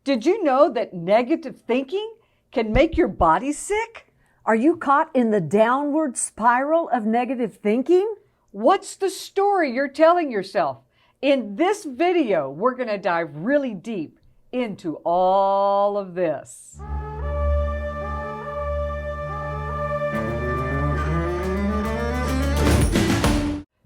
Did you know that negative thinking can make your body sick? Are you caught in the downward spiral of negative thinking? What's the story you're telling yourself? In this video, we're going to dive really deep into all of this.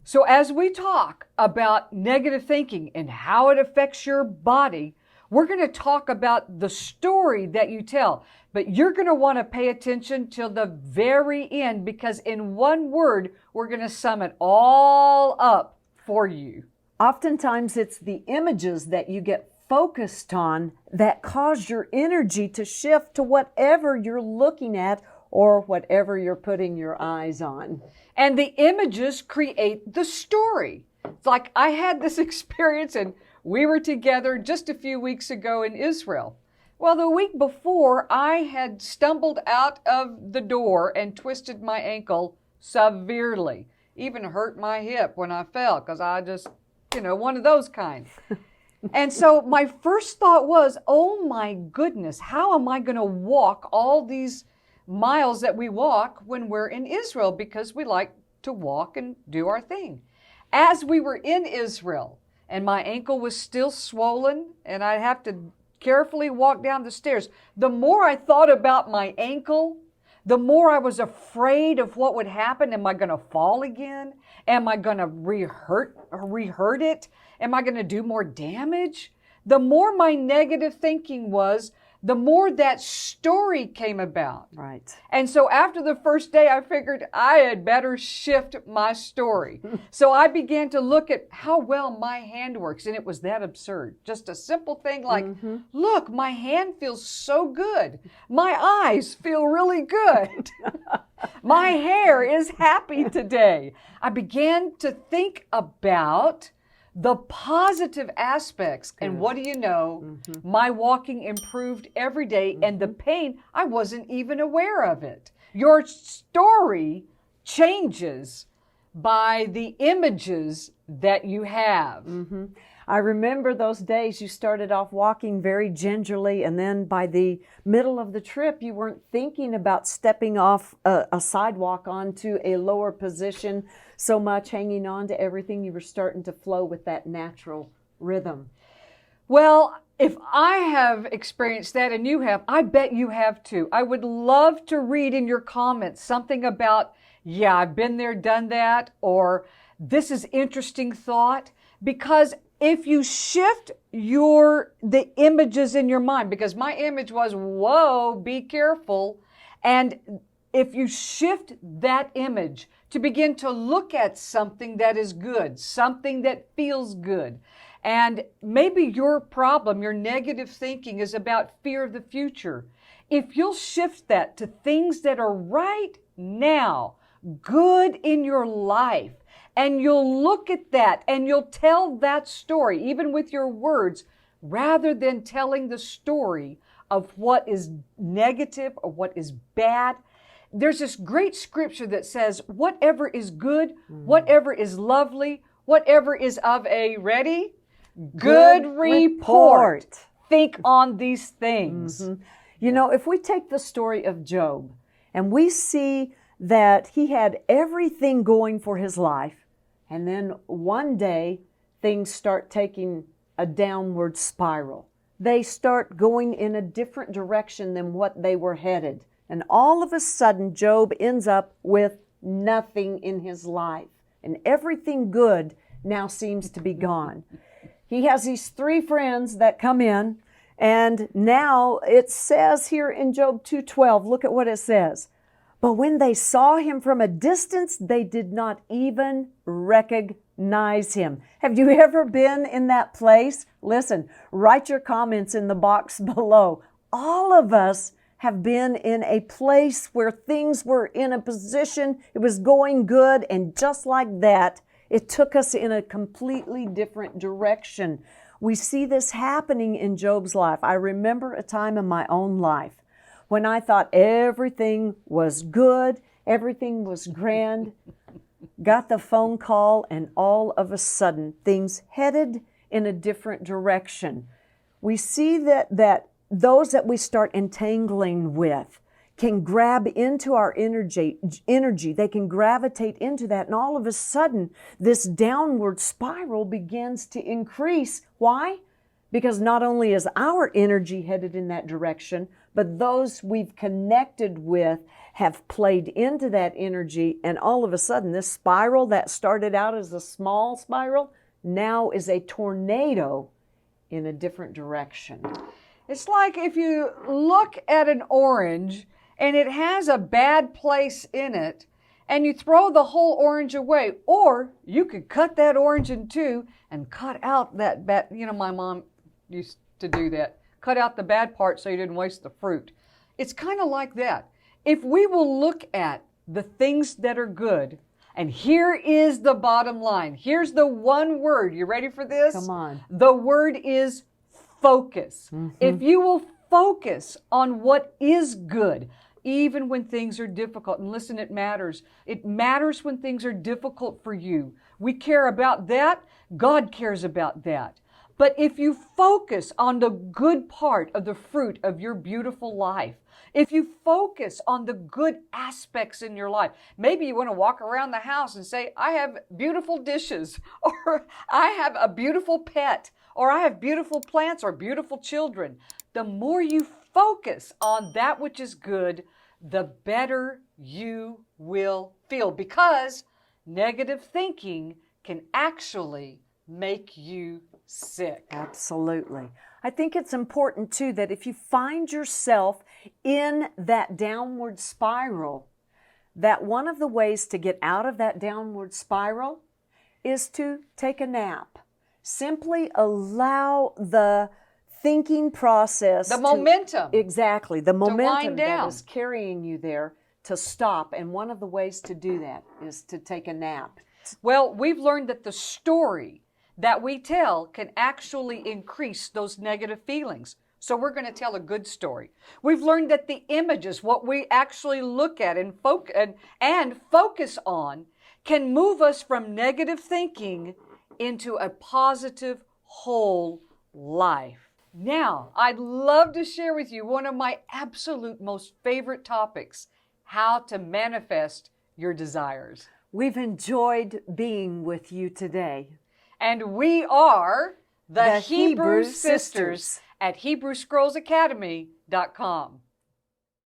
So as we talk about negative thinking and how it affects your body, we're going to talk about the story that you tell. But you're going to want to pay attention till the very end, because in one word, we're going to sum it all up for you. Oftentimes it's the images that you get focused on that cause your energy to shift to whatever you're looking at or whatever you're putting your eyes on. And the images create the story. It's like I had this experience, and we were together just a few weeks ago in Israel. Well, the week before, I had stumbled out of the door and twisted my ankle severely. Even hurt my hip when I fell, because I just, one of those kind. And so my first thought was, oh my goodness, how am I going to walk all these miles that we walk when we're in Israel, because we like to walk and do our thing. As we were in Israel and my ankle was still swollen and I'd have to carefully walk down the stairs, the more I thought about my ankle, the more I was afraid of what would happen. Am I going to fall again? Am I going to re-hurt it? Am I going to do more damage? The more my negative thinking was, the more that story came about. Right. And so after the first day, I figured I had better shift my story. So I began to look at how well my hand works, and it was that absurd. Just a simple thing like, look, my hand feels so good. My eyes feel really good. My hair is happy today. I began to think about the positive aspects. And what do you know? My walking improved every day, and the pain, I wasn't even aware of it. Your story changes by the images that you have. I remember those days you started off walking very gingerly, and then by the middle of the trip, you weren't thinking about stepping off a sidewalk onto a lower position so much, hanging on to everything. You were starting to flow with that natural rhythm. Well, if I have experienced that and you have, I bet you have too. I would love to read in your comments something about, yeah, I've been there, done that, or this is interesting thought, because if you shift the images in your mind, because my image was, whoa, be careful. And if you shift that image to begin to look at something that is good, something that feels good, and maybe your problem, your negative thinking is about fear of the future. If you'll shift that to things that are right now, good in your life, and you'll look at that and you'll tell that story, even with your words, rather than telling the story of what is negative or what is bad. There's this great scripture that says, whatever is good, whatever is lovely, whatever is of a, ready? Good report. Think on these things. You know, if we take the story of Job and we see that he had everything going for his life, and then one day things start taking a downward spiral. They start going in a different direction than what they were headed. And all of a sudden, Job ends up with nothing in his life. And everything good now seems to be gone. He has these 3 friends that come in, and now it says here in Job 2:12, look at what it says. But when they saw him from a distance, they did not even recognize him. Have you ever been in that place? Listen, write your comments in the box below. All of us have been in a place where things were in a position, it was going good, and just like that, it took us in a completely different direction. We see this happening in Job's life. I remember a time in my own life when I thought everything was good, everything was grand, got the phone call, and all of a sudden things headed in a different direction. we see that those that we start entangling with can grab into our energy. They can gravitate into that, and all of a sudden, this downward spiral begins to increase. Why? Because not only is our energy headed in that direction, but those we've connected with have played into that energy, and all of a sudden, this spiral that started out as a small spiral now is a tornado in a different direction. It's like if you look at an orange and it has a bad place in it, and you throw the whole orange away, or you could cut that orange in two and cut out that bad, my mom used to do that. Cut out the bad part so you didn't waste the fruit. It's kind of like that. If we will look at the things that are good, and here is the bottom line. Here's the one word. You ready for this? Come on. The word is focus. Mm-hmm. If you will focus on what is good, even when things are difficult, and listen, it matters. It matters when things are difficult for you. We care about that. God cares about that. But if you focus on the good part of the fruit of your beautiful life, if you focus on the good aspects in your life, maybe you want to walk around the house and say, I have beautiful dishes, or I have a beautiful pet, or I have beautiful plants or beautiful children. The more you focus on that which is good, the better you will feel, because negative thinking can actually make you sick. Absolutely. I think it's important too that if you find yourself in that downward spiral, that one of the ways to get out of that downward spiral is to take a nap. Simply allow the thinking process, The momentum. Exactly. The momentum wind that down. is carrying you there to stop. And one of the ways to do that is to take a nap. Well, we've learned that the story that we tell can actually increase those negative feelings. So we're going to tell a good story. We've learned that the images, what we actually look at and focus on, can move us from negative thinking into a positive whole life. Now, I'd love to share with you one of my absolute most favorite topics, how to manifest your desires. We've enjoyed being with you today. And we are the The Hebrew Hebrew Sisters Sisters at HebrewScrollsAcademy.com.